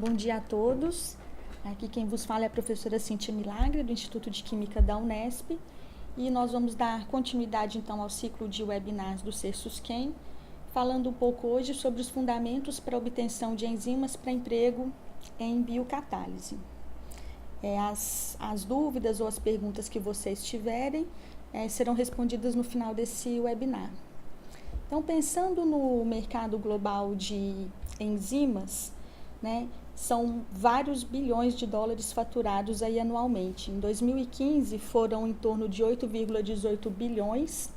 Bom dia a todos. Aqui quem vos fala é a professora Cíntia Milagre, do Instituto de Química da Unesp, e nós vamos dar continuidade então ao ciclo de webinars do Ser-Susquem, falando um pouco hoje sobre os fundamentos para a obtenção de enzimas para emprego em biocatálise. As dúvidas ou as perguntas que vocês tiverem serão respondidas no final desse webinar. Então, pensando no mercado global de enzimas, são vários bilhões de dólares faturados aí anualmente. Em 2015 foram em torno de 8,18 bilhões,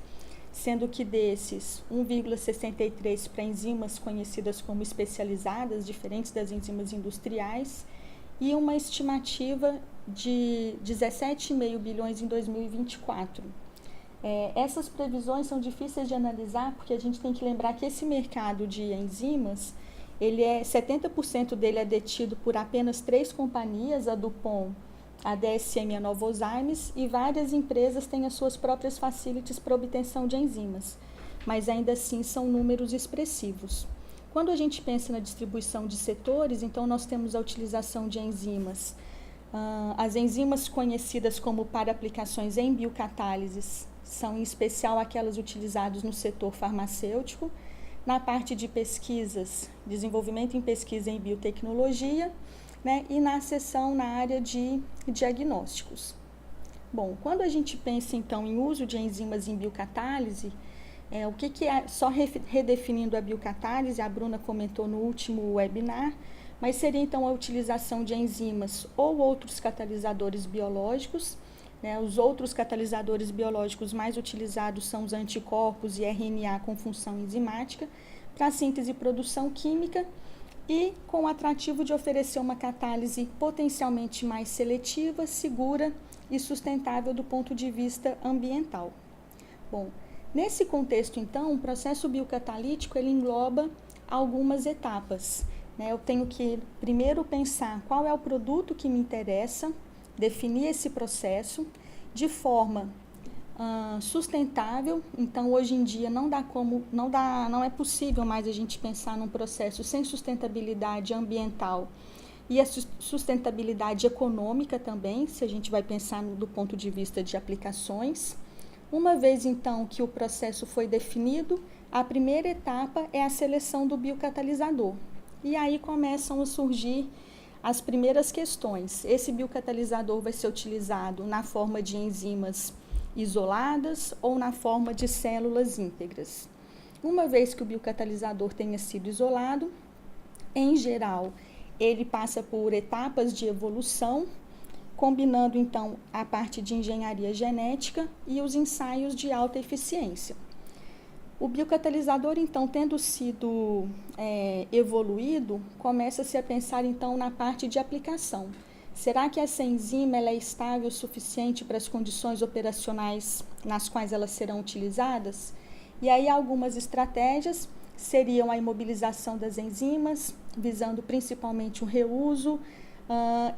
sendo que desses 1,63 para enzimas conhecidas como especializadas, diferentes das enzimas industriais, e uma estimativa de 17,5 bilhões em 2024. Essas previsões são difíceis de analisar porque a gente tem que lembrar que esse mercado de enzimas, 70% dele é detido por apenas 3 companhias, a DuPont, a DSM e a Novozymes, e várias empresas têm as suas próprias facilities para obtenção de enzimas, mas ainda assim são números expressivos. Quando a gente pensa na distribuição de setores, então nós temos a utilização de enzimas. As enzimas conhecidas como para aplicações em biocatálise são em especial aquelas utilizadas no setor farmacêutico, na parte de pesquisas, desenvolvimento em pesquisa em biotecnologia, e na seção na área de diagnósticos. Bom, quando a gente pensa então em uso de enzimas em biocatálise, o que é, só redefinindo a biocatálise, a Bruna comentou no último webinar, mas seria então a utilização de enzimas ou outros catalisadores biológicos. Os outros catalisadores biológicos mais utilizados são os anticorpos e RNA com função enzimática para síntese e produção química e com o atrativo de oferecer uma catálise potencialmente mais seletiva, segura e sustentável do ponto de vista ambiental. Bom, nesse contexto, então, o processo biocatalítico ele engloba algumas etapas. Eu tenho que primeiro pensar qual é o produto que me interessa, definir esse processo de forma sustentável. Então, hoje em dia não é possível mais a gente pensar num processo sem sustentabilidade ambiental e a sustentabilidade econômica também, se a gente vai pensar do ponto de vista de aplicações. Uma vez então que o processo foi definido, a primeira etapa é a seleção do biocatalisador. E aí começam a surgir as primeiras questões. Esse biocatalisador vai ser utilizado na forma de enzimas isoladas ou na forma de células íntegras. Uma vez que o biocatalisador tenha sido isolado, em geral, ele passa por etapas de evolução, combinando então a parte de engenharia genética e os ensaios de alta eficiência. O biocatalisador, então, tendo sido evoluído, começa-se a pensar, então, na parte de aplicação. Será que essa enzima ela é estável o suficiente para as condições operacionais nas quais elas serão utilizadas? E aí algumas estratégias seriam a imobilização das enzimas, visando principalmente o reuso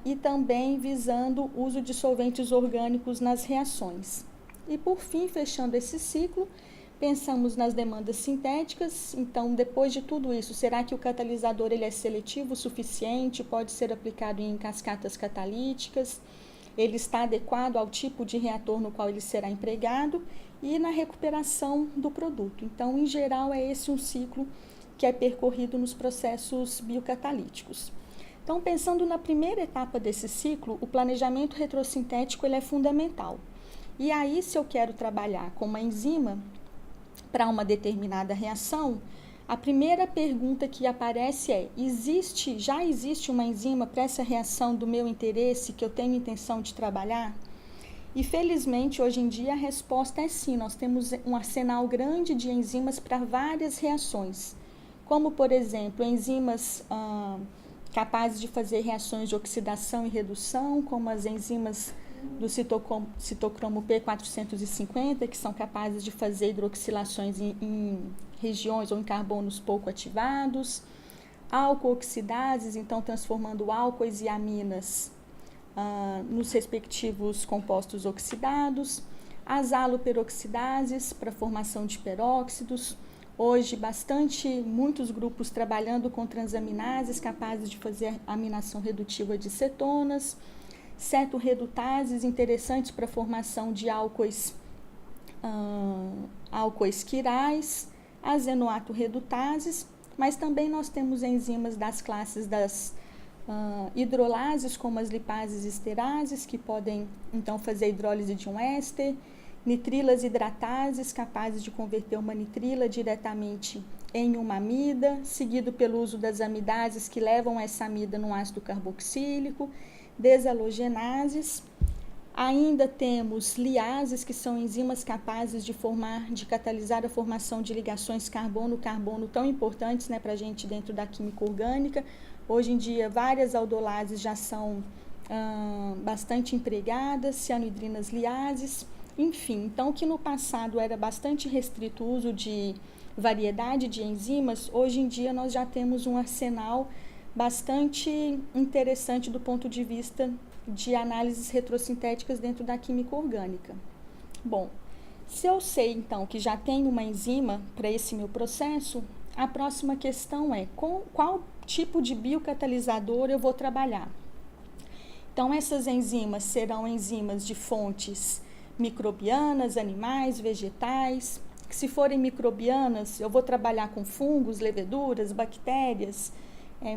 e também visando o uso de solventes orgânicos nas reações. E, por fim, fechando esse ciclo, pensamos nas demandas sintéticas. Então, depois de tudo isso, será que o catalisador ele é seletivo o suficiente? Pode ser aplicado em cascatas catalíticas? Ele está adequado ao tipo de reator no qual ele será empregado? E na recuperação do produto. Então, em geral, é esse um ciclo que é percorrido nos processos biocatalíticos. Então, pensando na primeira etapa desse ciclo, o planejamento retrosintético ele é fundamental. E aí, se eu quero trabalhar com uma enzima para uma determinada reação, a primeira pergunta que aparece é: já existe uma enzima para essa reação do meu interesse que eu tenho intenção de trabalhar? E felizmente hoje em dia a resposta é sim, nós temos um arsenal grande de enzimas para várias reações, como por exemplo enzimas capazes de fazer reações de oxidação e redução, como as enzimas do citocromo P450, que são capazes de fazer hidroxilações em regiões ou em carbonos pouco ativados, álcool-oxidases, então transformando álcoois e aminas nos respectivos compostos oxidados, as haloperoxidases para formação de peróxidos, Hoje, muitos grupos trabalhando com transaminases capazes de fazer aminação redutiva de cetonas, cetorredutases interessantes para a formação de álcoois quirais, azenoatorredutases, mas também nós temos enzimas das classes das hidrolases, como as lipases esterases, que podem então fazer a hidrólise de um éster, nitrilas hidratases, capazes de converter uma nitrila diretamente em uma amida, seguido pelo uso das amidases, que levam essa amida num ácido carboxílico, desalogenases. Ainda temos liases, que são enzimas capazes de catalisar a formação de ligações carbono-carbono tão importantes, né, para a gente dentro da química orgânica. Hoje em dia, várias aldolases já são bastante empregadas, cianohidrinas liases, enfim. Então, que no passado era bastante restrito o uso de variedade de enzimas, hoje em dia nós já temos um arsenal bastante interessante do ponto de vista de análises retrosintéticas dentro da química orgânica. Bom, se eu sei então que já tem uma enzima para esse meu processo, a próxima questão é qual tipo de biocatalisador eu vou trabalhar. Então, essas enzimas serão enzimas de fontes microbianas, animais, vegetais. Se forem microbianas, eu vou trabalhar com fungos, leveduras, bactérias.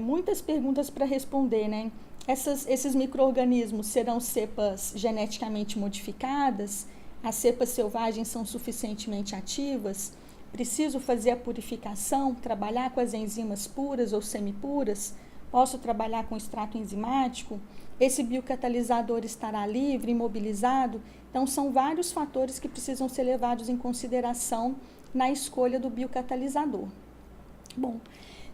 Muitas perguntas para responder, né? Esses micro-organismos serão cepas geneticamente modificadas? As cepas selvagens são suficientemente ativas? Preciso fazer a purificação, trabalhar com as enzimas puras ou semipuras? Posso trabalhar com extrato enzimático? Esse biocatalisador estará livre, imobilizado? Então, são vários fatores que precisam ser levados em consideração na escolha do biocatalisador. Bom,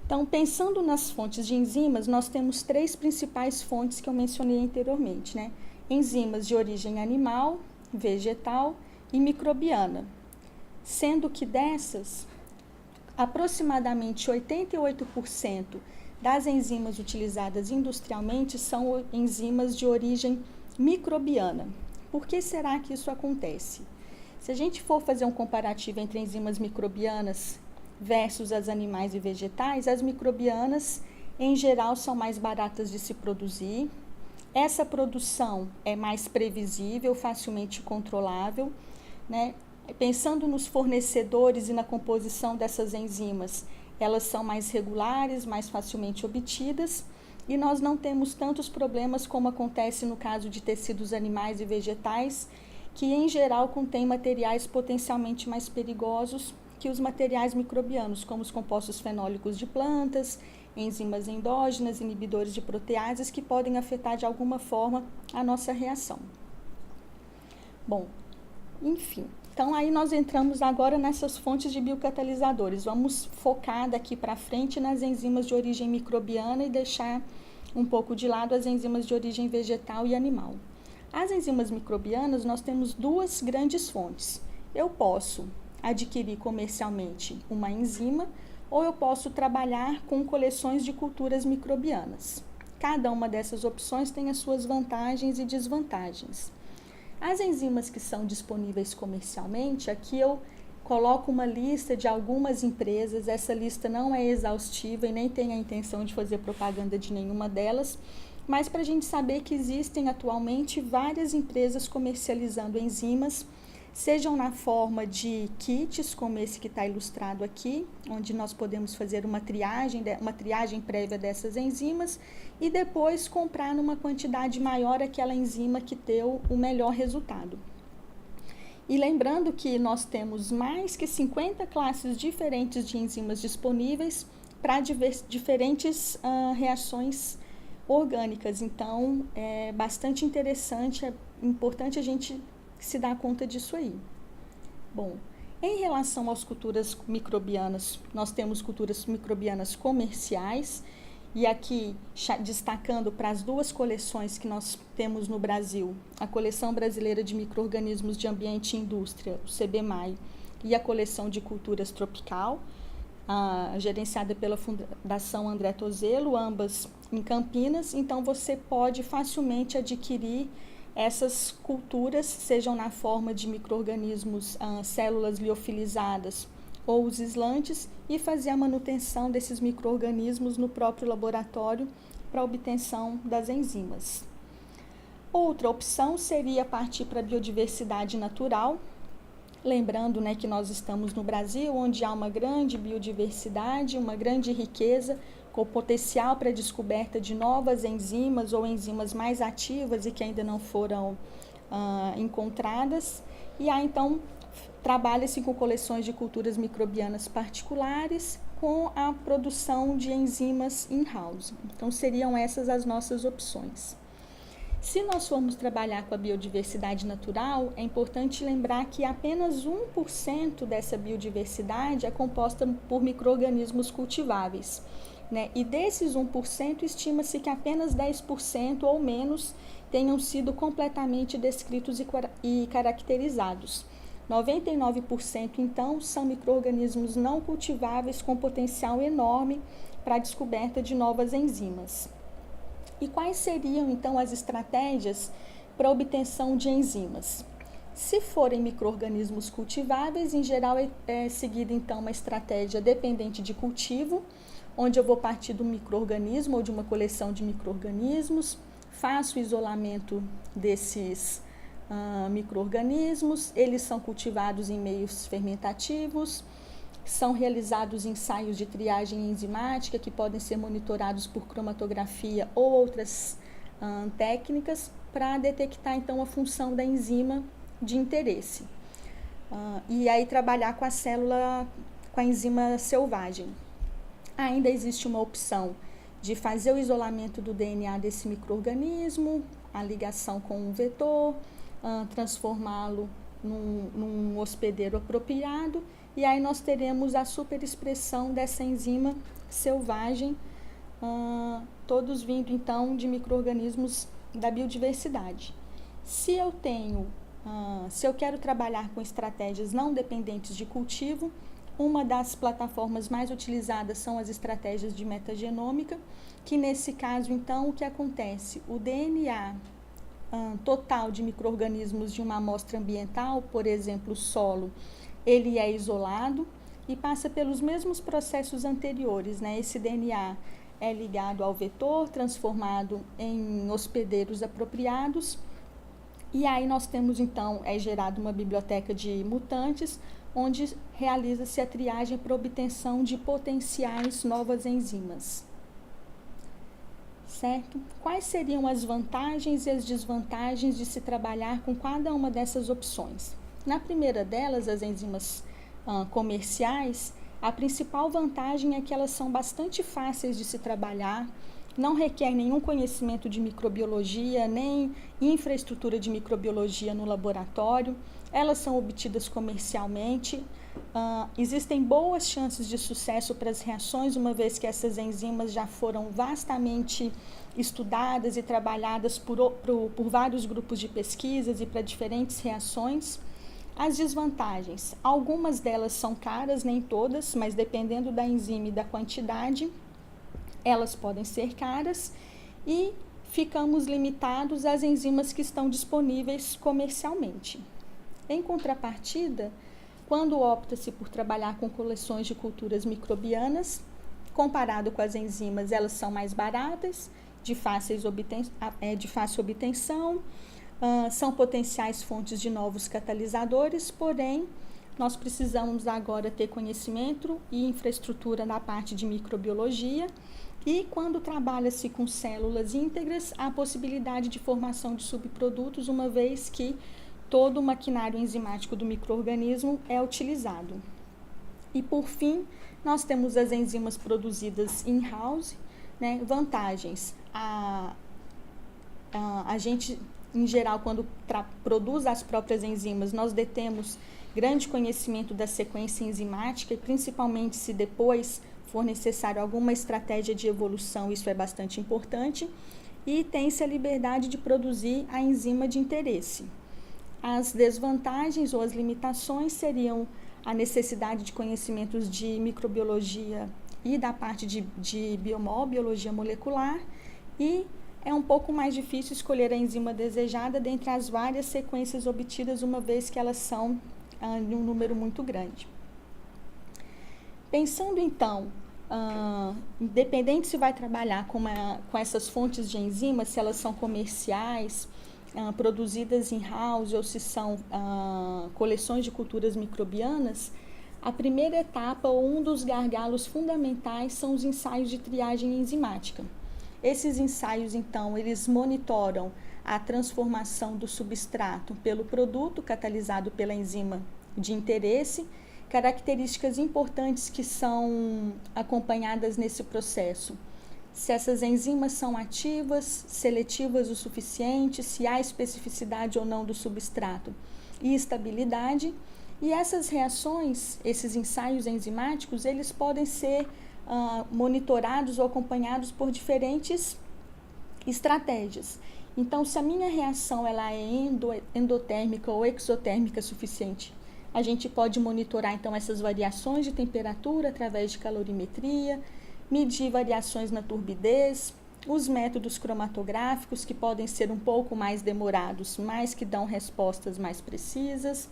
então, pensando nas fontes de enzimas, nós temos 3 principais fontes que eu mencionei anteriormente, né? Enzimas de origem animal, vegetal e microbiana. Sendo que dessas, aproximadamente 88% das enzimas utilizadas industrialmente são enzimas de origem microbiana. Por que será que isso acontece? Se a gente for fazer um comparativo entre enzimas microbianas versus as animais e vegetais, as microbianas, em geral, são mais baratas de se produzir. Essa produção é mais previsível, facilmente controlável, né? Pensando nos fornecedores e na composição dessas enzimas, elas são mais regulares, mais facilmente obtidas, e nós não temos tantos problemas como acontece no caso de tecidos animais e vegetais, que em geral contêm materiais potencialmente mais perigosos que os materiais microbianos, como os compostos fenólicos de plantas, enzimas endógenas, inibidores de proteases, que podem afetar de alguma forma a nossa reação. Bom, enfim, então aí nós entramos agora nessas fontes de biocatalisadores. Vamos focar daqui para frente nas enzimas de origem microbiana e deixar um pouco de lado as enzimas de origem vegetal e animal. As enzimas microbianas, nós temos 2 grandes fontes. Eu posso adquirir comercialmente uma enzima ou eu posso trabalhar com coleções de culturas microbianas. Cada uma dessas opções tem as suas vantagens e desvantagens. As enzimas que são disponíveis comercialmente, aqui eu coloco uma lista de algumas empresas. Essa lista não é exaustiva e nem tem a intenção de fazer propaganda de nenhuma delas, mas para a gente saber que existem atualmente várias empresas comercializando enzimas, sejam na forma de kits, como esse que está ilustrado aqui, onde nós podemos fazer uma triagem prévia dessas enzimas e depois comprar numa quantidade maior aquela enzima que deu o melhor resultado. E lembrando que nós temos mais que 50 classes diferentes de enzimas disponíveis para diferentes reações orgânicas. Então, é bastante interessante, é importante a gente se dar conta disso aí. Bom, em relação às culturas microbianas, nós temos culturas microbianas comerciais, e aqui destacando para as 2 coleções que nós temos no Brasil, a Coleção Brasileira de Micro-Organismos de Ambiente e Indústria, o CBMAI, e a Coleção de Culturas Tropical, gerenciada pela Fundação André Tozelo, ambas em Campinas. Então, você pode facilmente adquirir essas culturas, sejam na forma de micro-organismos, células liofilizadas ou os islantes e fazer a manutenção desses micro-organismos no próprio laboratório para a obtenção das enzimas. Outra opção seria partir para a biodiversidade natural, lembrando, né, que nós estamos no Brasil, onde há uma grande biodiversidade, uma grande riqueza, com potencial para a descoberta de novas enzimas ou enzimas mais ativas e que ainda não foram encontradas. E aí, então, trabalha-se com coleções de culturas microbianas particulares com a produção de enzimas in-house. Então, seriam essas as nossas opções. Se nós formos trabalhar com a biodiversidade natural, é importante lembrar que apenas 1% dessa biodiversidade é composta por micro-organismos cultiváveis, né? E desses 1%, estima-se que apenas 10% ou menos tenham sido completamente descritos e caracterizados. 99%, então, são micro-organismos não cultiváveis com potencial enorme para a descoberta de novas enzimas. E quais seriam, então, as estratégias para a obtenção de enzimas? Se forem micro-organismos cultiváveis, em geral é seguida, então, uma estratégia dependente de cultivo, onde eu vou partir do micro-organismo ou de uma coleção de micro-organismos, faço o isolamento desses micro-organismos, eles são cultivados em meios fermentativos, são realizados ensaios de triagem enzimática que podem ser monitorados por cromatografia ou outras técnicas para detectar, então, a função da enzima de interesse. E aí trabalhar com a célula, com a enzima selvagem. Ainda existe uma opção de fazer o isolamento do DNA desse micro-organismo, a ligação com um vetor, transformá-lo num hospedeiro apropriado, e aí nós teremos a superexpressão dessa enzima selvagem, todos vindo então de micro-organismos da biodiversidade. Se eu quero trabalhar com estratégias não dependentes de cultivo, uma das plataformas mais utilizadas são as estratégias de metagenômica, que nesse caso, então, o que acontece? O DNA total de micro-organismos de uma amostra ambiental, por exemplo, o solo, ele é isolado e passa pelos mesmos processos anteriores, né? Esse DNA é ligado ao vetor, transformado em hospedeiros apropriados, e aí nós temos, então, gerado uma biblioteca de mutantes, onde realiza-se a triagem para obtenção de potenciais novas enzimas. Certo? Quais seriam as vantagens e as desvantagens de se trabalhar com cada uma dessas opções? Na primeira delas, as enzimas comerciais, a principal vantagem é que elas são bastante fáceis de se trabalhar, não requer nenhum conhecimento de microbiologia, nem infraestrutura de microbiologia no laboratório, elas são obtidas comercialmente, existem boas chances de sucesso para as reações, uma vez que essas enzimas já foram vastamente estudadas e trabalhadas por vários grupos de pesquisas e para diferentes reações. As desvantagens, algumas delas são caras, nem todas, mas dependendo da enzima e da quantidade, elas podem ser caras e ficamos limitados às enzimas que estão disponíveis comercialmente. Em contrapartida, quando opta-se por trabalhar com coleções de culturas microbianas, comparado com as enzimas, elas são mais baratas, de fácil obtenção, são potenciais fontes de novos catalisadores, porém, nós precisamos agora ter conhecimento e infraestrutura na parte de microbiologia, e quando trabalha-se com células íntegras, há a possibilidade de formação de subprodutos, uma vez que todo o maquinário enzimático do micro-organismo é utilizado. E por fim, nós temos as enzimas produzidas in-house, né? Vantagens. A gente, em geral, quando produz as próprias enzimas, nós detemos grande conhecimento da sequência enzimática e principalmente se depois for necessário alguma estratégia de evolução, isso é bastante importante, e tem-se a liberdade de produzir a enzima de interesse. As desvantagens ou as limitações seriam a necessidade de conhecimentos de microbiologia e da parte de biologia molecular, e é um pouco mais difícil escolher a enzima desejada dentre as várias sequências obtidas, uma vez que elas são de um número muito grande. Pensando então, independente se vai trabalhar com essas fontes de enzimas, se elas são comerciais, produzidas em house ou se são coleções de culturas microbianas, a primeira etapa ou um dos gargalos fundamentais são os ensaios de triagem enzimática. Esses ensaios, então, eles monitoram a transformação do substrato pelo produto catalisado pela enzima de interesse, características importantes que são acompanhadas nesse processo. Se essas enzimas são ativas, seletivas o suficiente, se há especificidade ou não do substrato e estabilidade. E essas reações, esses ensaios enzimáticos, eles podem ser monitorados ou acompanhados por diferentes estratégias. Então, se a minha reação ela é endotérmica ou exotérmica suficiente, a gente pode monitorar então essas variações de temperatura através de calorimetria, medir variações na turbidez, os métodos cromatográficos que podem ser um pouco mais demorados, mas que dão respostas mais precisas,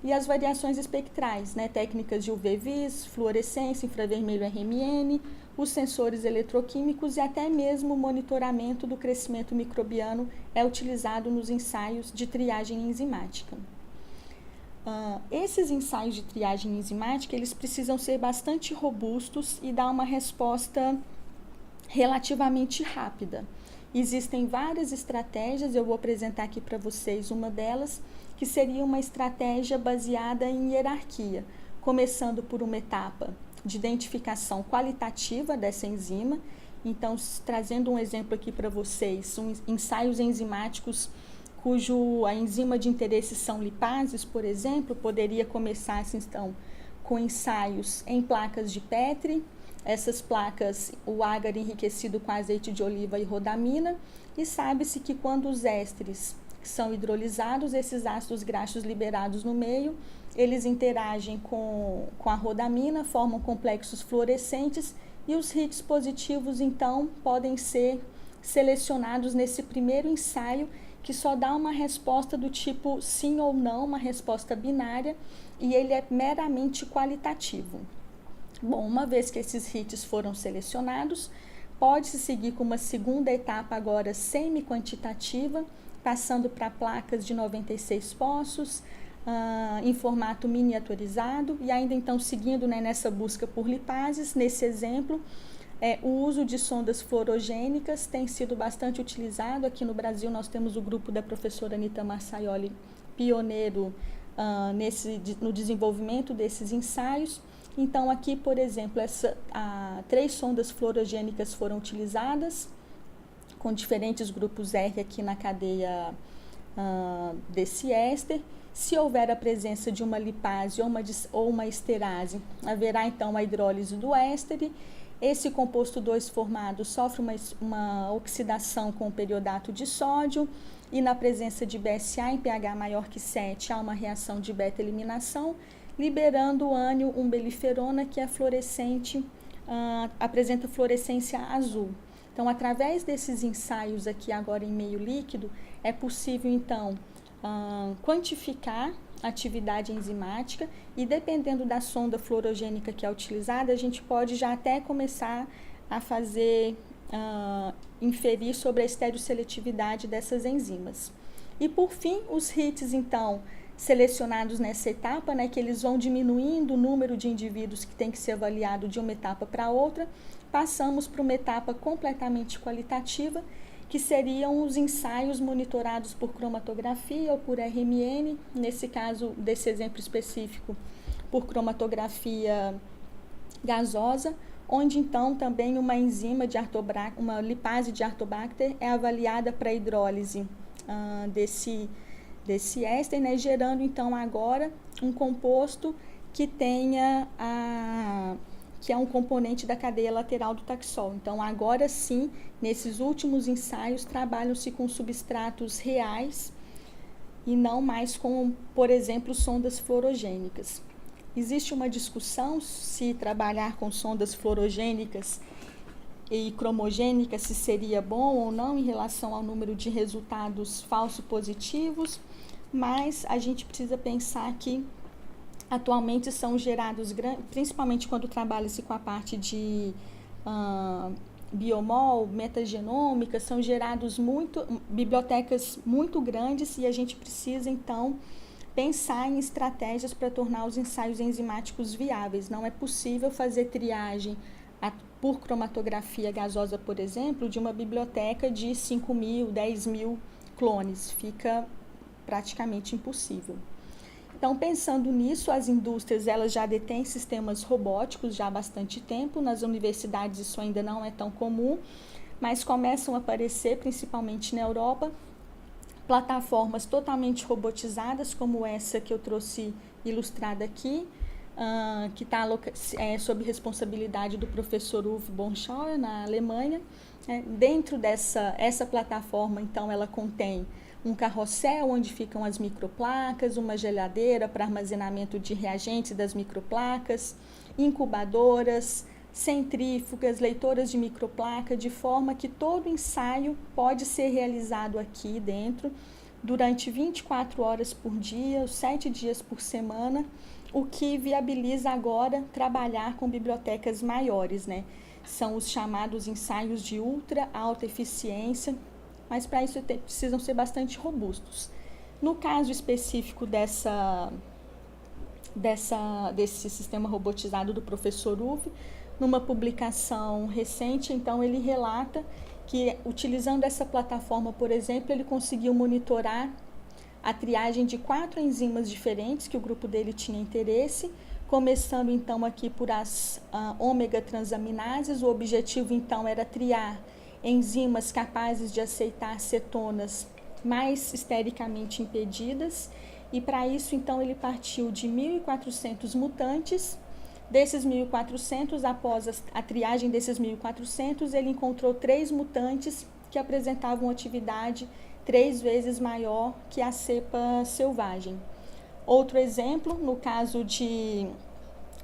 e as variações espectrais, técnicas de UV-Vis, fluorescência, infravermelho RMN, os sensores eletroquímicos e até mesmo o monitoramento do crescimento microbiano é utilizado nos ensaios de triagem enzimática. Esses ensaios de triagem enzimática, eles precisam ser bastante robustos e dar uma resposta relativamente rápida. Existem várias estratégias, eu vou apresentar aqui para vocês uma delas, que seria uma estratégia baseada em hierarquia, começando por uma etapa de identificação qualitativa dessa enzima. Então, trazendo um exemplo aqui para vocês, ensaios enzimáticos a enzima de interesse são lipases, por exemplo, poderia começar então com ensaios em placas de Petri. Essas placas, o agar enriquecido com azeite de oliva e rodamina, e sabe-se que quando os ésteres são hidrolisados, esses ácidos graxos liberados no meio, eles interagem com a rodamina, formam complexos fluorescentes e os hits positivos, então, podem ser selecionados nesse primeiro ensaio, que só dá uma resposta do tipo sim ou não, uma resposta binária, e ele é meramente qualitativo. Bom, uma vez que esses hits foram selecionados, pode-se seguir com uma segunda etapa agora semi-quantitativa, passando para placas de 96 poços, em formato miniaturizado, e ainda então seguindo nessa busca por lipases. Nesse exemplo, o uso de sondas fluorogênicas tem sido bastante utilizado. Aqui no Brasil nós temos o grupo da professora Anita Marçaioli, pioneiro no desenvolvimento desses ensaios. Então aqui, por exemplo, 3 sondas fluorogênicas foram utilizadas, com diferentes grupos R aqui na cadeia desse éster. Se houver a presença de uma lipase ou uma esterase, haverá então a hidrólise do éster. Esse composto 2 formado sofre uma oxidação com o periodato de sódio, e na presença de BSA em pH maior que 7 há uma reação de beta-eliminação, liberando o ânion umbeliferona, que é fluorescente, apresenta fluorescência azul. Então, através desses ensaios aqui agora em meio líquido, é possível então quantificar a atividade enzimática, e dependendo da sonda fluorogênica que é utilizada, a gente pode já até começar a fazer, inferir sobre a estereoseletividade dessas enzimas. E por fim, os hits então selecionados nessa etapa, que eles vão diminuindo o número de indivíduos que tem que ser avaliado de uma etapa para outra, passamos para uma etapa completamente qualitativa, que seriam os ensaios monitorados por cromatografia ou por RMN, nesse caso, desse exemplo específico, por cromatografia gasosa, onde então também uma enzima uma lipase de Artobacter é avaliada para a hidrólise desse éster, gerando então agora um composto que que é um componente da cadeia lateral do taxol. Então, agora sim, nesses últimos ensaios, trabalham-se com substratos reais e não mais com, por exemplo, sondas fluorogênicas. Existe uma discussão se trabalhar com sondas fluorogênicas e cromogênicas se seria bom ou não em relação ao número de resultados falso positivos, mas a gente precisa pensar que Atualmente são gerados, principalmente quando trabalha-se com a parte de biomol, metagenômica, são gerados bibliotecas muito grandes e a gente precisa, então, pensar em estratégias para tornar os ensaios enzimáticos viáveis. Não é possível fazer triagem por cromatografia gasosa, por exemplo, de uma biblioteca de 5.000, 10.000 clones. Fica praticamente impossível. Então, pensando nisso, as indústrias elas já detêm sistemas robóticos já há bastante tempo. Nas universidades isso ainda não é tão comum, mas começam a aparecer, principalmente na Europa, plataformas totalmente robotizadas, como essa que eu trouxe ilustrada aqui, que está sob responsabilidade do professor Uwe Bonschauer, na Alemanha. Dentro essa plataforma, então, ela contém um carrossel onde ficam as microplacas, uma geladeira para armazenamento de reagentes das microplacas, incubadoras, centrífugas, leitoras de microplaca, de forma que todo ensaio pode ser realizado aqui dentro durante 24 horas por dia, 7 dias por semana, o que viabiliza agora trabalhar com bibliotecas maiores, né? São os chamados ensaios de ultra alta eficiência, mas para isso precisam ser bastante robustos. No caso específico desse sistema robotizado do professor Uwe, numa publicação recente, então ele relata que, utilizando essa plataforma, por exemplo, ele conseguiu monitorar a triagem de 4 enzimas diferentes que o grupo dele tinha interesse, começando então aqui por as ômega transaminases. O objetivo então era triar enzimas capazes de aceitar cetonas mais estericamente impedidas, e para isso então ele partiu de 1.400 mutantes. Desses 1.400, após a triagem desses 1.400, ele encontrou 3 mutantes que apresentavam atividade 3 vezes maior que a cepa selvagem. Outro exemplo, no caso de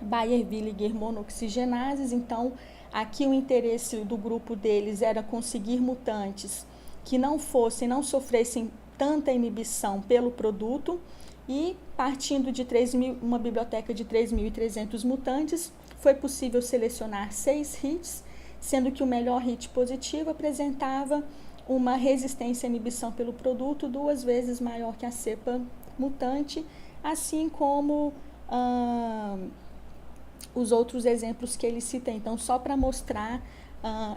Baeyer-Williger monoxigenases, então aqui o interesse do grupo deles era conseguir mutantes que não sofressem tanta inibição pelo produto, e partindo de uma biblioteca de 3.300 mutantes, foi possível selecionar 6 hits, sendo que o melhor hit positivo apresentava uma resistência à inibição pelo produto 2 vezes maior que a cepa mutante, assim como os outros exemplos que ele cita. Então, só para mostrar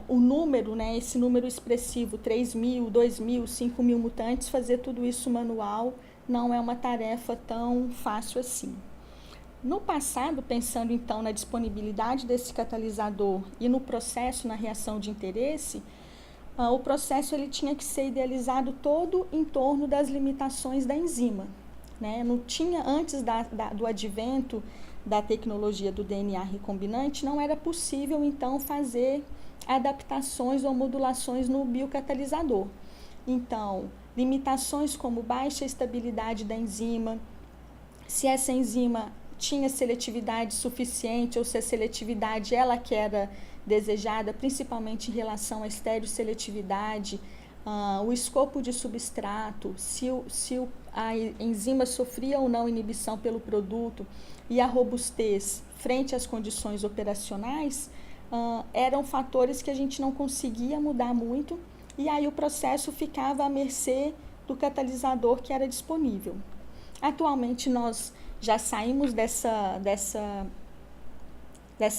o número, né, esse número expressivo, 3.000, 2.000, 5.000 mutantes, fazer tudo isso manual não é uma tarefa tão fácil assim. No passado, pensando então na disponibilidade desse catalisador e no processo, na reação de interesse, o processo ele tinha que ser idealizado todo em torno das limitações da enzima, né? Não tinha, antes do advento da tecnologia do DNA recombinante, não era possível então fazer adaptações ou modulações no biocatalisador. Então, limitações como baixa estabilidade da enzima, se essa enzima tinha seletividade suficiente ou se a seletividade ela que era desejada, principalmente em relação à estereoseletividade, o escopo de substrato, se a enzima sofria ou não inibição pelo produto, e a robustez frente às condições operacionais, eram fatores que a gente não conseguia mudar muito, e aí o processo ficava à mercê do catalisador que era disponível. Atualmente nós já saímos dessa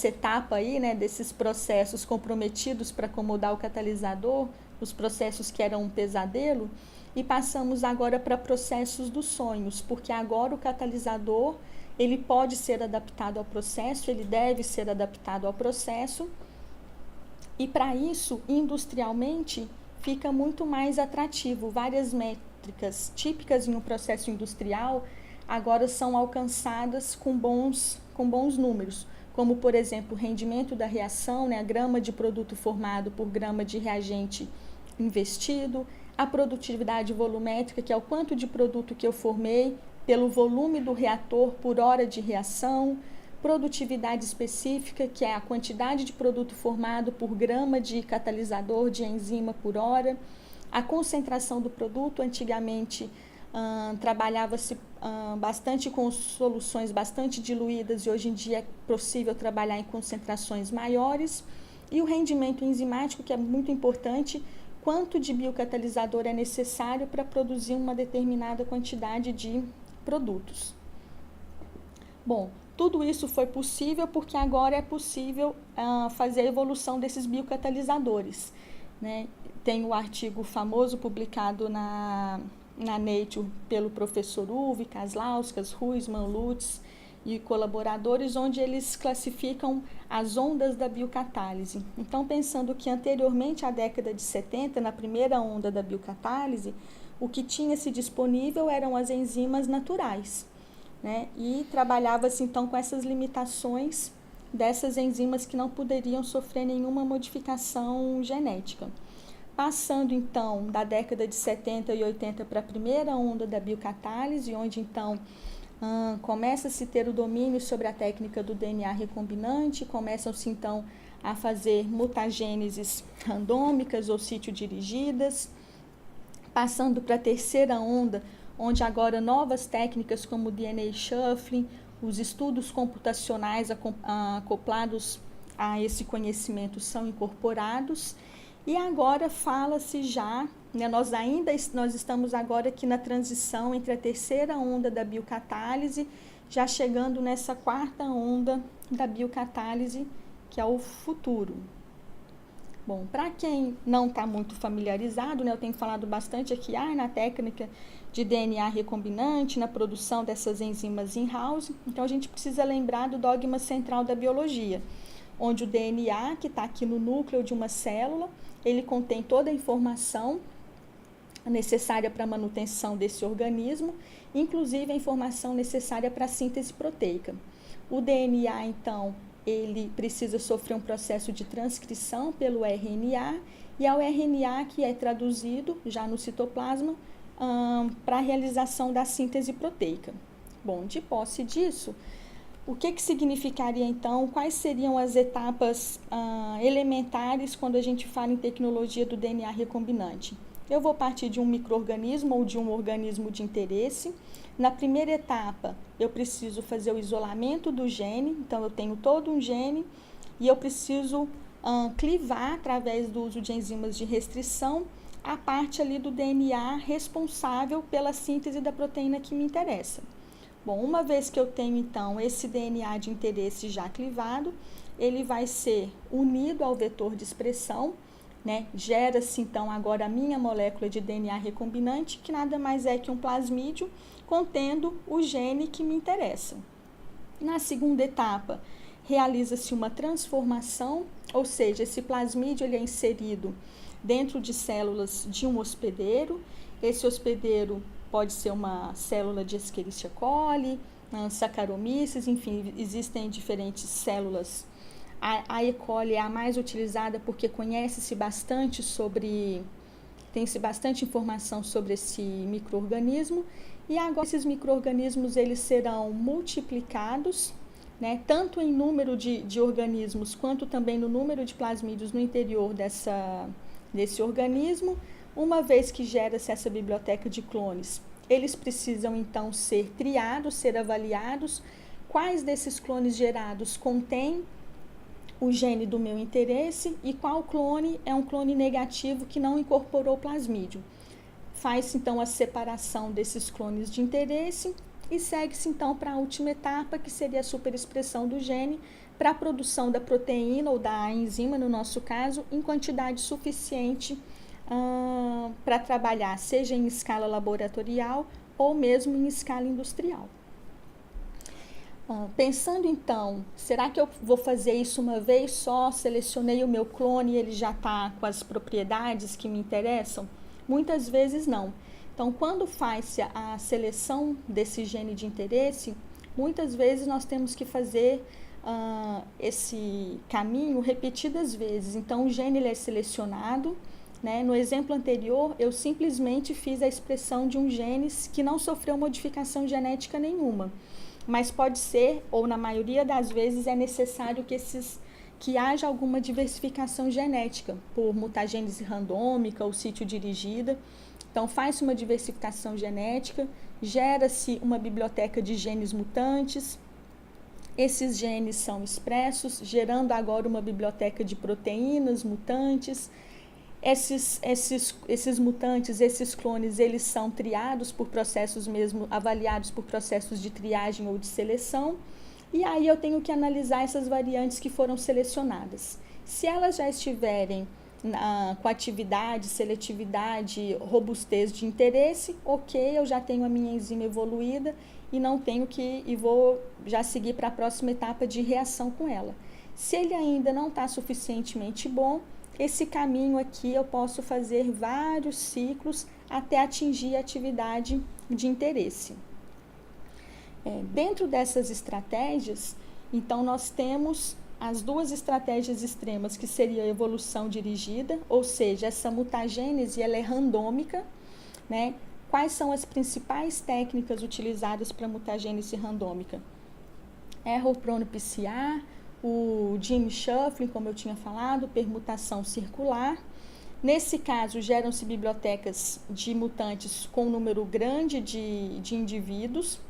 etapa aí, né, desses processos comprometidos para acomodar o catalisador, os processos que eram um pesadelo, e passamos agora para processos dos sonhos, porque agora o catalisador ele pode ser adaptado ao processo, ele deve ser adaptado ao processo, e para isso, industrialmente, fica muito mais atrativo. Várias métricas típicas em um processo industrial agora são alcançadas com bons números, como, por exemplo, o rendimento da reação, né, a grama de produto formado por grama de reagente investido, a produtividade volumétrica, que é o quanto de produto que eu formei pelo volume do reator por hora de reação, produtividade específica, que é a quantidade de produto formado por grama de catalisador de enzima por hora, a concentração do produto. Antigamente trabalhava-se bastante com soluções bastante diluídas e hoje em dia é possível trabalhar em concentrações maiores. E o rendimento enzimático, que é muito importante, quanto de biocatalisador é necessário para produzir uma determinada quantidade de produtos. Bom, tudo isso foi possível porque agora é possível fazer a evolução desses biocatalisadores, né? Tem o artigo famoso publicado na Nature pelo professor Uwe, Kaslauskas, Huisman, Lutz e colaboradores, onde eles classificam as ondas da biocatálise. Então, pensando que anteriormente à década de 70, na primeira onda da biocatálise, o que tinha-se disponível eram as enzimas naturais, né? E trabalhava-se então com essas limitações dessas enzimas que não poderiam sofrer nenhuma modificação genética. Passando então da década de 70 e 80 para a primeira onda da biocatálise, onde então começa-se a ter o domínio sobre a técnica do DNA recombinante, começam-se então a fazer mutagêneses randômicas ou sítio-dirigidas, passando para a terceira onda, onde agora novas técnicas como o DNA shuffling, os estudos computacionais acoplados a esse conhecimento são incorporados. E agora fala-se já, né, nós estamos agora aqui na transição entre a terceira onda da biocatálise, já chegando nessa quarta onda da biocatálise, que é o futuro. Bom, para quem não está muito familiarizado, né, eu tenho falado bastante aqui na técnica de DNA recombinante, na produção dessas enzimas in-house, então a gente precisa lembrar do dogma central da biologia, onde o DNA, que está aqui no núcleo de uma célula, ele contém toda a informação necessária para a manutenção desse organismo, inclusive a informação necessária para a síntese proteica. O DNA, então, ele precisa sofrer um processo de transcrição pelo RNA, e é o RNA que é traduzido já no citoplasma para a realização da síntese proteica. Bom, de posse disso, o que significaria então, quais seriam as etapas elementares quando a gente fala em tecnologia do DNA recombinante? Eu vou partir de um micro-organismo ou de um organismo de interesse. Na primeira etapa, eu preciso fazer o isolamento do gene, então eu tenho todo um gene e eu preciso clivar, através do uso de enzimas de restrição, a parte ali do DNA responsável pela síntese da proteína que me interessa. Bom, uma vez que eu tenho, então, esse DNA de interesse já clivado, ele vai ser unido ao vetor de expressão, né? Gera-se, então, agora a minha molécula de DNA recombinante, que nada mais é que um plasmídio contendo o gene que me interessa. Na segunda etapa, realiza-se uma transformação, ou seja, esse plasmídio ele é inserido dentro de células de um hospedeiro. Esse hospedeiro pode ser uma célula de Escherichia coli, Saccharomyces, enfim, existem diferentes células. A E. coli é a mais utilizada porque conhece-se bastante tem-se bastante informação sobre esse micro-organismo. E agora esses micro-organismos eles serão multiplicados, né, tanto em número de organismos quanto também no número de plasmídios no interior desse organismo. Uma vez que gera-se essa biblioteca de clones, eles precisam então ser triados, ser avaliados. Quais desses clones gerados contém o gene do meu interesse e qual clone é um clone negativo que não incorporou plasmídio. Faz-se então a separação desses clones de interesse e segue-se então para a última etapa, que seria a superexpressão do gene para a produção da proteína ou da enzima, no nosso caso, em quantidade suficiente para trabalhar, seja em escala laboratorial ou mesmo em escala industrial. Pensando então, será que eu vou fazer isso uma vez só, selecionei o meu clone e ele já está com as propriedades que me interessam? Muitas vezes não. Então, quando faz-se a seleção desse gene de interesse, muitas vezes nós temos que fazer esse caminho repetidas vezes. Então, o gene ele é selecionado, né? No exemplo anterior, eu simplesmente fiz a expressão de um gene que não sofreu modificação genética nenhuma. Mas pode ser, ou na maioria das vezes, é necessário que haja alguma diversificação genética, por mutagênese randômica ou sítio dirigida, Então, faz-se uma diversificação genética, gera-se uma biblioteca de genes mutantes, esses genes são expressos, gerando agora uma biblioteca de proteínas mutantes. Esses mutantes, esses clones, eles são triados por processos mesmo, avaliados por processos de triagem ou de seleção. E aí eu tenho que analisar essas variantes que foram selecionadas. Se elas já estiverem com atividade, seletividade, robustez de interesse, ok, eu já tenho a minha enzima evoluída e não tenho e vou já seguir para a próxima etapa de reação com ela. Se ele ainda não está suficientemente bom, esse caminho aqui eu posso fazer vários ciclos até atingir a atividade de interesse. Dentro dessas estratégias, então nós temos as duas estratégias extremas, que seria a evolução dirigida, ou seja, essa mutagênese ela é randômica, né? Quais são as principais técnicas utilizadas para mutagênese randômica? Error-prone PCR, o gene shuffling, como eu tinha falado, permutação circular. Nesse caso, geram-se bibliotecas de mutantes com um número grande de indivíduos.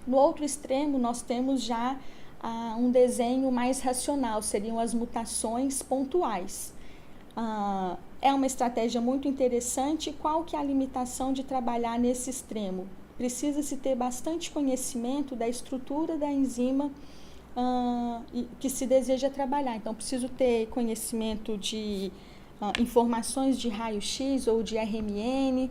No outro extremo, nós temos já um desenho mais racional, seriam as mutações pontuais. É uma estratégia muito interessante. Qual que é a limitação de trabalhar nesse extremo? Precisa-se ter bastante conhecimento da estrutura da enzima que se deseja trabalhar. Então, preciso ter conhecimento de informações de raio-x ou de RMN,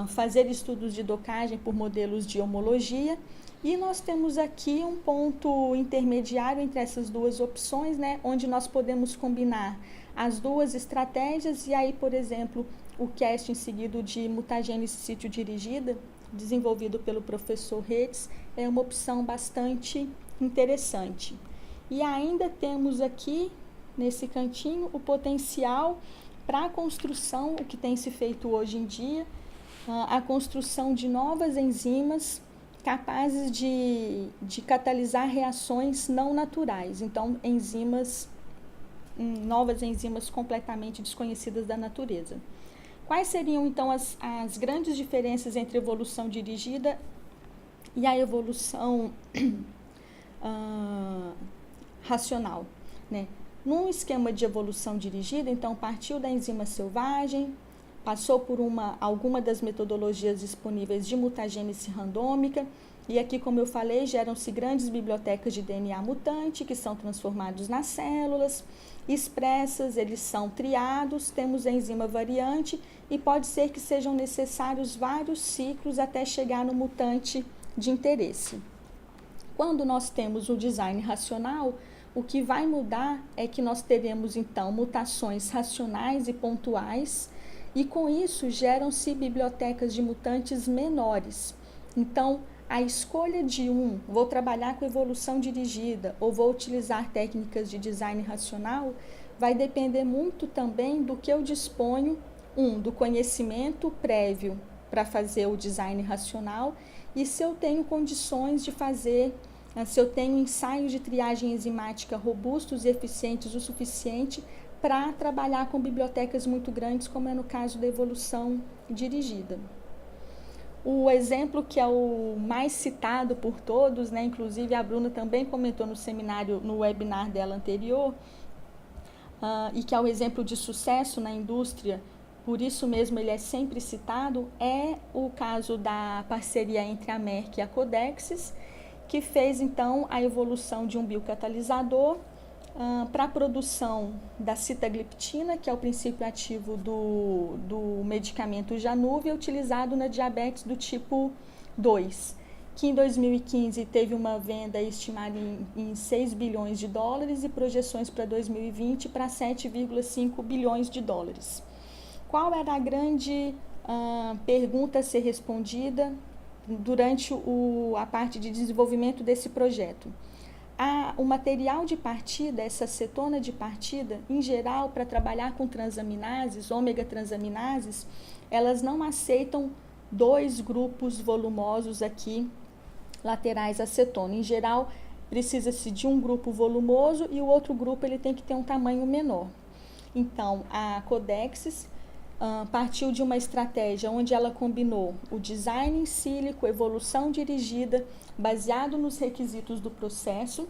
fazer estudos de docagem por modelos de homologia. E nós temos aqui um ponto intermediário entre essas duas opções, né, onde nós podemos combinar as duas estratégias. E aí, por exemplo, o casting seguido de mutagênese sítio dirigida, desenvolvido pelo professor Hetz, é uma opção bastante interessante. E ainda temos aqui, nesse cantinho, o potencial para a construção, o que tem se feito hoje em dia, a construção de novas enzimas capazes de catalisar reações não naturais. Então, novas enzimas completamente desconhecidas da natureza. Quais seriam, então, as grandes diferenças entre a evolução dirigida e a evolução racional, né? Num esquema de evolução dirigida, então, partiu da enzima selvagem, passou por alguma das metodologias disponíveis de mutagênese randômica, e aqui, como eu falei, geram-se grandes bibliotecas de DNA mutante, que são transformados nas células expressas, eles são triados, temos a enzima variante, e pode ser que sejam necessários vários ciclos até chegar no mutante de interesse. Quando nós temos o design racional, o que vai mudar é que nós teremos, então, mutações racionais e pontuais, e com isso geram-se bibliotecas de mutantes menores. Então, a escolha de vou trabalhar com evolução dirigida ou vou utilizar técnicas de design racional, vai depender muito também do que eu disponho, do conhecimento prévio para fazer o design racional, e se eu tenho condições de fazer, se eu tenho ensaios de triagem enzimática robustos e eficientes o suficiente para trabalhar com bibliotecas muito grandes, como é no caso da evolução dirigida. O exemplo que é o mais citado por todos, né, inclusive a Bruna também comentou no seminário, no webinar dela anterior, e que é o exemplo de sucesso na indústria, por isso mesmo ele é sempre citado, é o caso da parceria entre a Merck e a Codexis, que fez então a evolução de um biocatalisador para a produção da sitagliptina, que é o princípio ativo do medicamento Januvia, utilizado na diabetes do tipo 2, que em 2015 teve uma venda estimada em 6 bilhões de dólares e projeções para 2020 para 7,5 bilhões de dólares. Qual era a grande pergunta a ser respondida durante a parte de desenvolvimento desse projeto? O material de partida, essa cetona de partida, em geral, para trabalhar com transaminases, ômega transaminases, elas não aceitam dois grupos volumosos aqui, laterais à cetona. Em geral, precisa-se de um grupo volumoso e o outro grupo ele tem que ter um tamanho menor. Então, a Codexis partiu de uma estratégia onde ela combinou o design em sílico, evolução dirigida, baseado nos requisitos do processo,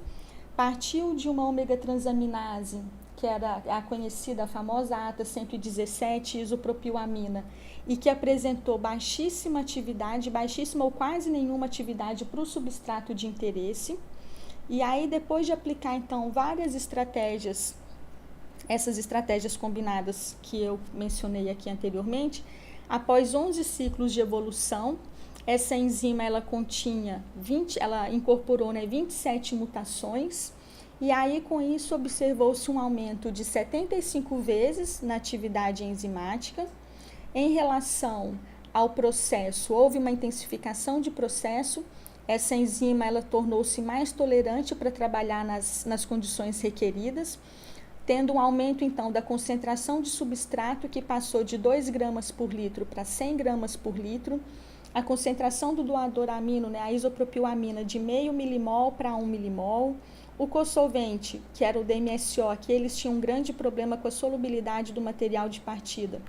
partiu de uma ômega transaminase, que era a conhecida, a famosa ATA 117 isopropilamina, e que apresentou baixíssima atividade, baixíssima ou quase nenhuma atividade para o substrato de interesse. E aí, depois de aplicar, então, várias estratégias, essas estratégias combinadas que eu mencionei aqui anteriormente, após 11 ciclos de evolução, essa enzima ela incorporou 27 mutações, e aí com isso observou-se um aumento de 75 vezes na atividade enzimática. Em relação ao processo, houve uma intensificação de processo. Essa enzima ela tornou-se mais tolerante para trabalhar nas condições requeridas, tendo um aumento então da concentração de substrato que passou de 2 gramas por litro para 100 gramas por litro, a concentração do doador amino, a isopropilamina, de meio milimol para 1 milimol, o cosolvente, que era o DMSO, que eles tinham um grande problema com a solubilidade do material de partida,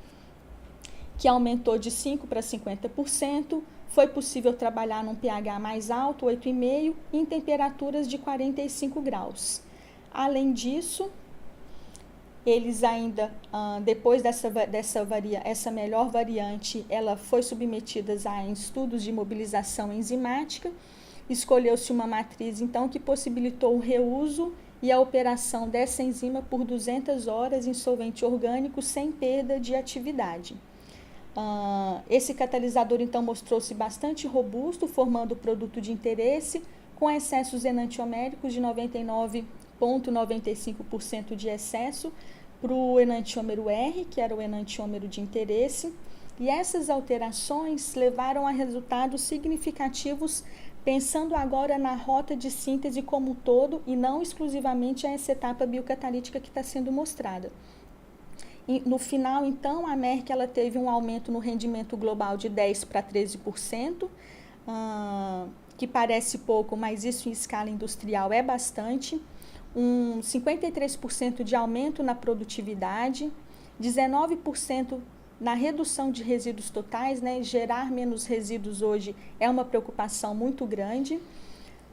que aumentou de 5% para 50%, foi possível trabalhar num pH mais alto, 8,5, em temperaturas de 45 graus. Além disso, eles ainda, depois essa melhor variante, ela foi submetida a estudos de mobilização enzimática, escolheu-se uma matriz, então, que possibilitou o reuso e a operação dessa enzima por 200 horas em solvente orgânico sem perda de atividade. Esse catalisador, então, mostrou-se bastante robusto, formando produto de interesse, com excessos enantioméricos de 99,95% de excesso para o enantiômero R, que era o enantiômero de interesse, e essas alterações levaram a resultados significativos, pensando agora na rota de síntese como um todo e não exclusivamente a essa etapa biocatalítica que está sendo mostrada. E, no final, então, a Merck ela teve um aumento no rendimento global de 10% para 13%, que parece pouco, mas isso em escala industrial é bastante. 53% de aumento na produtividade, 19% na redução de resíduos totais, gerar menos resíduos hoje é uma preocupação muito grande.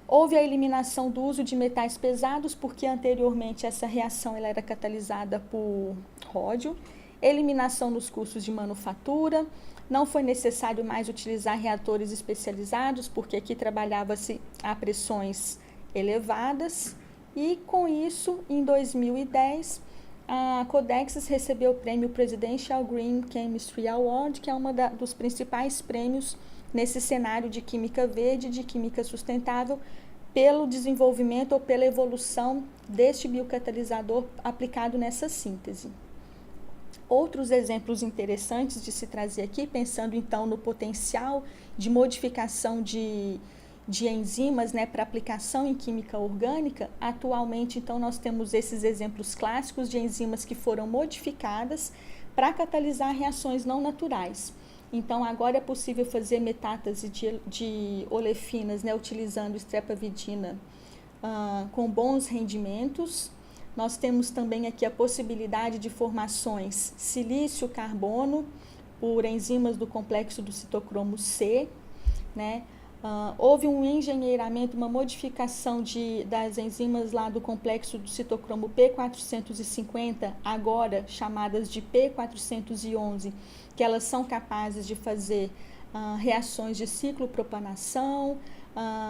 Houve a eliminação do uso de metais pesados, porque anteriormente essa reação ela era catalisada por ródio. Eliminação dos custos de manufatura. Não foi necessário mais utilizar reatores especializados, porque aqui trabalhava-se a pressões elevadas. E com isso, em 2010, a Codexis recebeu o prêmio Presidential Green Chemistry Award, que é um dos principais prêmios nesse cenário de química verde, de química sustentável, pelo desenvolvimento ou pela evolução deste biocatalisador aplicado nessa síntese. Outros exemplos interessantes de se trazer aqui, pensando então no potencial de modificação de enzimas para aplicação em química orgânica, atualmente então nós temos esses exemplos clássicos de enzimas que foram modificadas para catalisar reações não naturais. Então, agora é possível fazer metástase de olefinas, utilizando estrepavidina com bons rendimentos. Nós temos também aqui a possibilidade de formações silício-carbono por enzimas do complexo do citocromo C, houve um engenheiramento, uma modificação das enzimas lá do complexo do citocromo P450, agora chamadas de P411, que elas são capazes de fazer reações de ciclopropanação,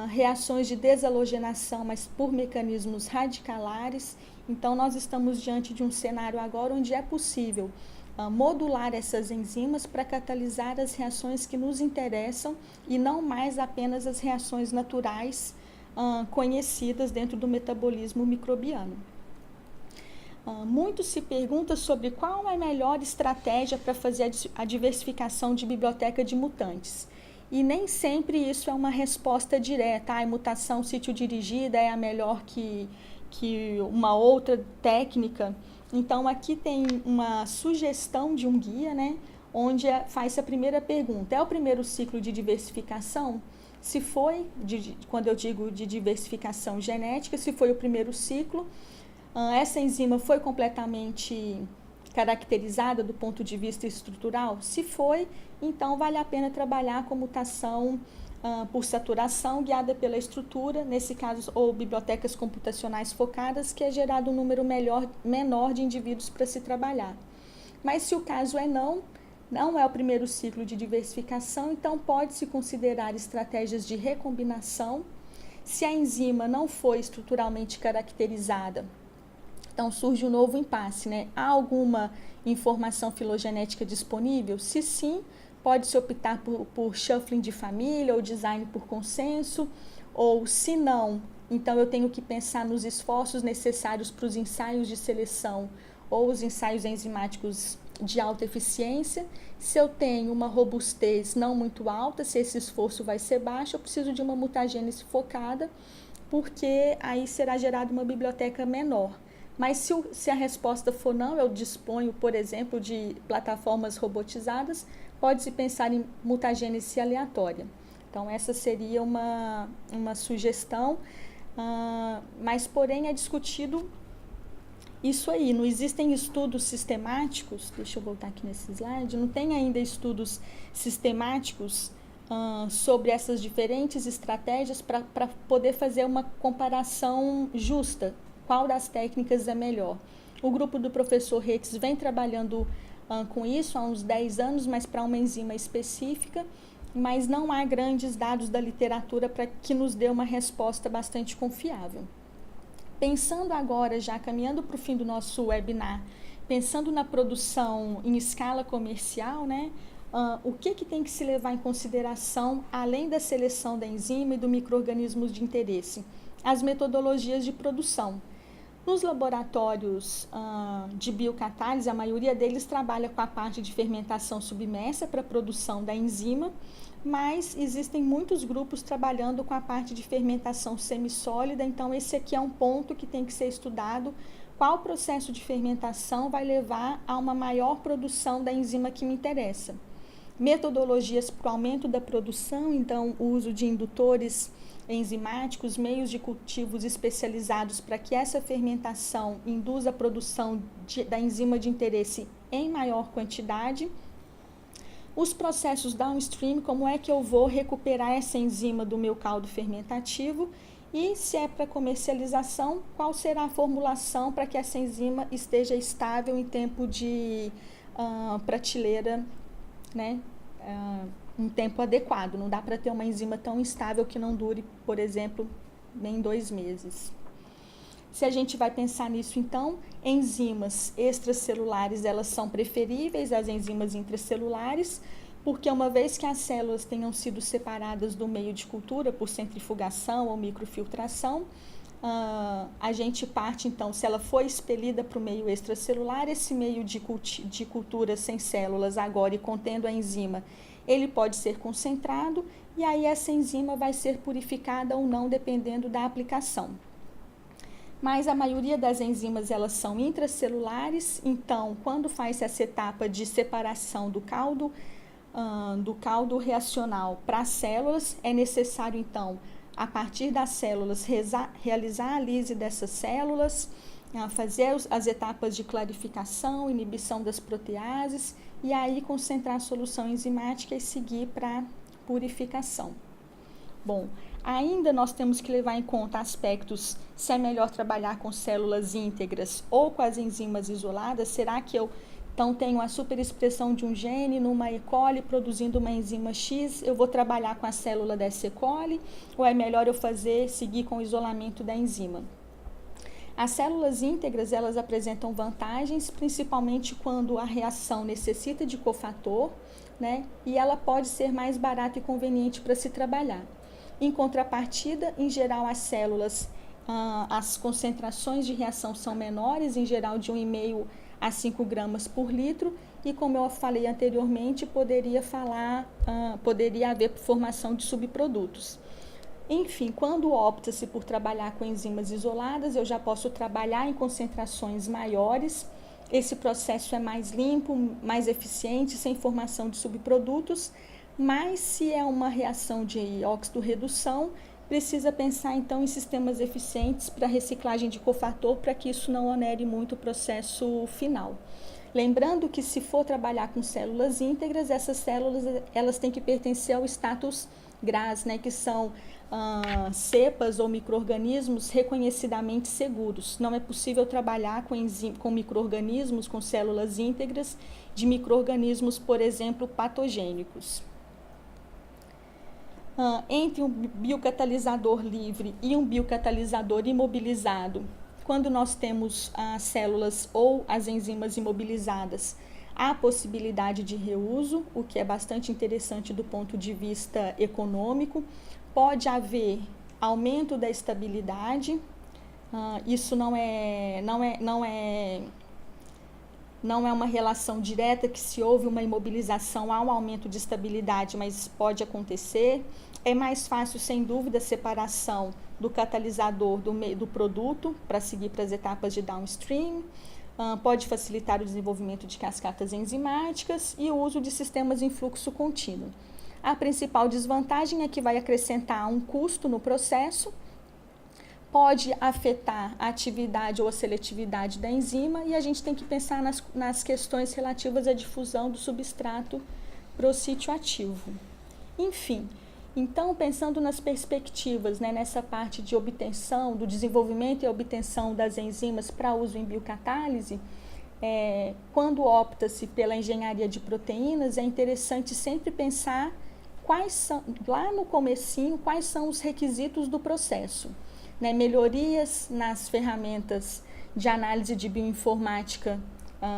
reações de desalogenação, mas por mecanismos radicalares. Então, nós estamos diante de um cenário agora onde é possível modular essas enzimas para catalisar as reações que nos interessam e não mais apenas as reações naturais conhecidas dentro do metabolismo microbiano. Muito se pergunta sobre qual é a melhor estratégia para fazer a diversificação de biblioteca de mutantes. E nem sempre isso é uma resposta direta. A mutação sítio-dirigida é a melhor que uma outra técnica. Então, aqui tem uma sugestão de um guia, onde faz a primeira pergunta. É o primeiro ciclo de diversificação? Se foi, quando eu digo de diversificação genética, se foi o primeiro ciclo, essa enzima foi completamente caracterizada do ponto de vista estrutural? Se foi, então vale a pena trabalhar a comutação por saturação guiada pela estrutura, nesse caso, ou bibliotecas computacionais focadas, que é gerado um número menor de indivíduos para se trabalhar. Mas se o caso é não é o primeiro ciclo de diversificação, então pode-se considerar estratégias de recombinação. Se a enzima não foi estruturalmente caracterizada, então surge um novo impasse, né? Há alguma informação filogenética disponível? Se sim, pode-se optar por shuffling de família ou design por consenso, ou se não, então eu tenho que pensar nos esforços necessários para os ensaios de seleção ou os ensaios enzimáticos de alta eficiência. Se eu tenho uma robustez não muito alta, se esse esforço vai ser baixo, eu preciso de uma mutagênese focada, porque aí será gerada uma biblioteca menor. Mas se a resposta for não, eu disponho, por exemplo, de plataformas robotizadas, pode-se pensar em mutagênese aleatória. Então, essa seria uma sugestão, mas, porém, é discutido isso aí. Não existem estudos sistemáticos, deixa eu voltar aqui nesse slide, não tem ainda estudos sistemáticos sobre essas diferentes estratégias para poder fazer uma comparação justa. Qual das técnicas é melhor? O grupo do professor Retes vem trabalhando com isso há uns 10 anos, mas para uma enzima específica, mas não há grandes dados da literatura para que nos dê uma resposta bastante confiável. Pensando agora, já caminhando para o fim do nosso webinar, pensando na produção em escala comercial, né? O que tem que se levar em consideração, além da seleção da enzima e do micro-organismos de interesse? As metodologias de produção. Nos laboratórios de biocatálise, a maioria deles trabalha com a parte de fermentação submersa para a produção da enzima, mas existem muitos grupos trabalhando com a parte de fermentação semissólida, então esse aqui é um ponto que tem que ser estudado. Qual processo de fermentação vai levar a uma maior produção da enzima que me interessa? Metodologias para o aumento da produção, então o uso de indutores enzimáticos, meios de cultivos especializados para que essa fermentação induza a produção da enzima de interesse em maior quantidade. Os processos downstream, como é que eu vou recuperar essa enzima do meu caldo fermentativo, e se é para comercialização, qual será a formulação para que essa enzima esteja estável em tempo de prateleira, né? Um tempo adequado. Não dá para ter uma enzima tão instável que não dure, por exemplo, nem 2 meses. Se a gente vai pensar nisso, então, enzimas extracelulares, elas são preferíveis às enzimas intracelulares, porque uma vez que as células tenham sido separadas do meio de cultura por centrifugação ou microfiltração, a gente parte, então, se ela foi expelida para o meio extracelular, esse meio de cultura sem células agora e contendo a enzima, ele pode ser concentrado e aí essa enzima vai ser purificada ou não, dependendo da aplicação. Mas a maioria das enzimas, elas são intracelulares, então, quando faz essa etapa de separação do caldo reacional para as células, é necessário, então, a partir das células, realizar a lise dessas células, fazer as etapas de clarificação, inibição das proteases, e aí concentrar a solução enzimática e seguir para purificação. Bom, ainda nós temos que levar em conta aspectos, se é melhor trabalhar com células íntegras ou com as enzimas isoladas. Será que eu então tenho a superexpressão de um gene numa E. coli produzindo uma enzima X, eu vou trabalhar com a célula dessa E. coli, ou é melhor eu seguir com o isolamento da enzima? As células íntegras, elas apresentam vantagens, principalmente quando a reação necessita de cofator, né? E ela pode ser mais barata e conveniente para se trabalhar. Em contrapartida, em geral, as células, as concentrações de reação são menores, em geral de 1,5 a 5 gramas por litro, e como eu falei anteriormente, poderia haver formação de subprodutos. Enfim, quando opta-se por trabalhar com enzimas isoladas, eu já posso trabalhar em concentrações maiores. Esse processo é mais limpo, mais eficiente, sem formação de subprodutos, mas se é uma reação de óxido-redução, precisa pensar então em sistemas eficientes para reciclagem de cofator, para que isso não onere muito o processo final. Lembrando que se for trabalhar com células íntegras, essas células elas têm que pertencer ao status GRAS, né, que são cepas ou micro-organismos reconhecidamente seguros. Não é possível trabalhar com micro-organismos, com células íntegras, de micro-organismos, por exemplo, patogênicos. Entre um biocatalisador livre e um biocatalisador imobilizado, quando nós temos as células ou as enzimas imobilizadas, há possibilidade de reuso, o que é bastante interessante do ponto de vista econômico. Pode haver aumento da estabilidade, isso não é uma relação direta que se houve uma imobilização há um aumento de estabilidade, mas pode acontecer. É mais fácil, sem dúvida, a separação do catalisador do produto para seguir para as etapas de downstream. Pode facilitar o desenvolvimento de cascatas enzimáticas e o uso de sistemas em fluxo contínuo. A principal desvantagem é que vai acrescentar um custo no processo, pode afetar a atividade ou a seletividade da enzima e a gente tem que pensar nas questões relativas à difusão do substrato para o sítio ativo. Enfim, então pensando nas perspectivas, né, nessa parte de obtenção, do desenvolvimento e obtenção das enzimas para uso em biocatálise, quando opta-se pela engenharia de proteínas, é interessante sempre pensar quais são, lá no comecinho, quais são os requisitos do processo. Né, melhorias nas ferramentas de análise de bioinformática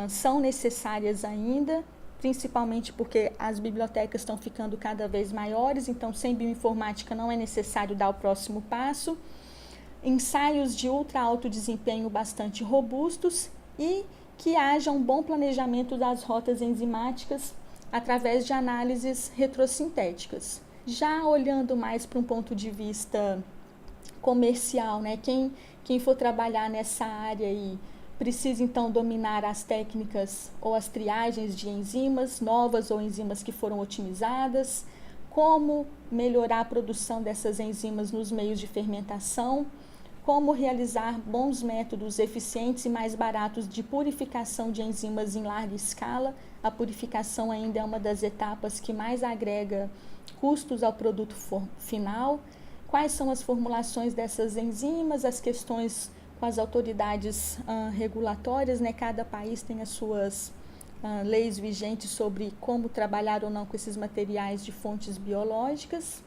são necessárias ainda, principalmente porque as bibliotecas estão ficando cada vez maiores, então sem bioinformática não é necessário dar o próximo passo. Ensaios de ultra alto desempenho bastante robustos e que haja um bom planejamento das rotas enzimáticas através de análises retrosintéticas. Já olhando mais para um ponto de vista comercial, né? Quem for trabalhar nessa área aí precisa então dominar as técnicas ou as triagens de enzimas novas ou enzimas que foram otimizadas, como melhorar a produção dessas enzimas nos meios de fermentação, como realizar bons métodos eficientes e mais baratos de purificação de enzimas em larga escala. A purificação ainda é uma das etapas que mais agrega custos ao produto final. Quais são as formulações dessas enzimas, as questões com as autoridades regulatórias, né? Cada país tem as suas leis vigentes sobre como trabalhar ou não com esses materiais de fontes biológicas.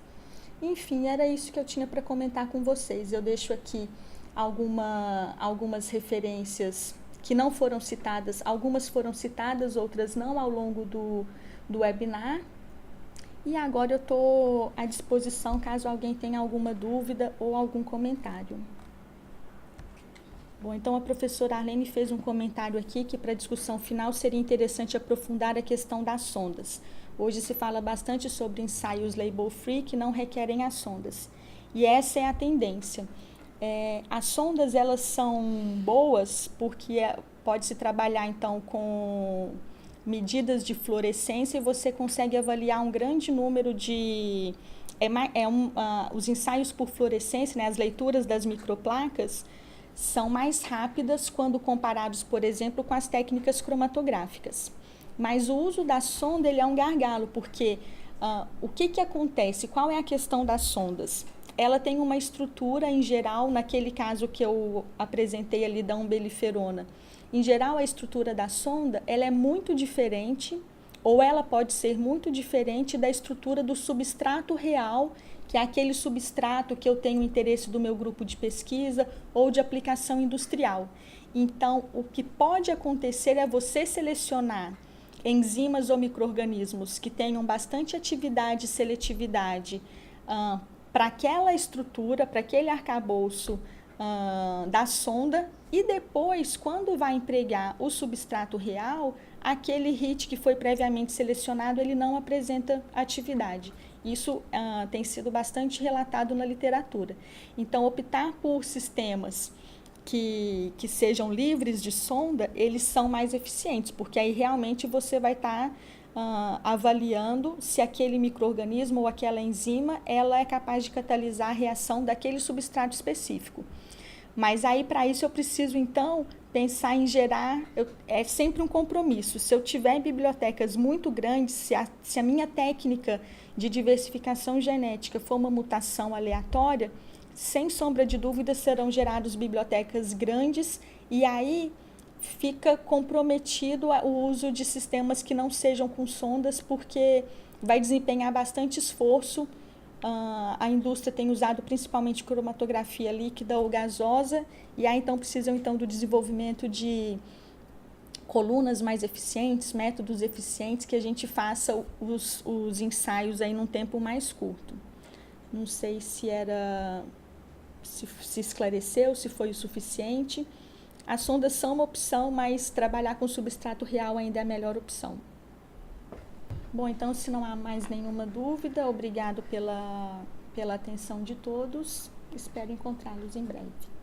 Enfim, era isso que eu tinha para comentar com vocês. Eu deixo aqui algumas referências que não foram citadas, algumas foram citadas, outras não ao longo do webinar. E agora eu estou à disposição caso alguém tenha alguma dúvida ou algum comentário. Bom, então a professora Arlene fez um comentário aqui que para a discussão final seria interessante aprofundar a questão das sondas. Hoje se fala bastante sobre ensaios label-free que não requerem as sondas. E essa é a tendência. As sondas, elas são boas porque pode-se trabalhar, então, com medidas de fluorescência e você consegue avaliar um grande número de... os ensaios por fluorescência, né, as leituras das microplacas, são mais rápidas quando comparados, por exemplo, com as técnicas cromatográficas. Mas o uso da sonda ele é um gargalo, porque o que acontece? Qual é a questão das sondas? Ela tem uma estrutura, em geral, naquele caso que eu apresentei ali da umbeliferona. Em geral, a estrutura da sonda ela é muito diferente, ou ela pode ser muito diferente da estrutura do substrato real, que é aquele substrato que eu tenho interesse do meu grupo de pesquisa ou de aplicação industrial. Então, o que pode acontecer é você selecionar enzimas ou micro-organismos que tenham bastante atividade e seletividade para aquela estrutura, para aquele arcabouço da sonda, e depois, quando vai empregar o substrato real, aquele HIT que foi previamente selecionado, ele não apresenta atividade. Isso tem sido bastante relatado na literatura. Então, optar por sistemas que sejam livres de sonda, eles são mais eficientes, porque aí realmente você vai estar avaliando se aquele micro-organismo ou aquela enzima ela é capaz de catalisar a reação daquele substrato específico. Mas aí, para isso, eu preciso, então, pensar em gerar... é sempre um compromisso. Se eu tiver bibliotecas muito grandes, se a minha técnica de diversificação genética for uma mutação aleatória, sem sombra de dúvida, serão geradas bibliotecas grandes e aí fica comprometido o uso de sistemas que não sejam com sondas, porque vai desempenhar bastante esforço. A indústria tem usado principalmente cromatografia líquida ou gasosa, e aí então precisam então do desenvolvimento de colunas mais eficientes, métodos eficientes, que a gente faça os ensaios aí num tempo mais curto. Não sei se esclareceu, se foi o suficiente. As sondas são uma opção, mas trabalhar com substrato real ainda é a melhor opção. Bom, então, se não há mais nenhuma dúvida, obrigado pela atenção de todos. Espero encontrá-los em breve.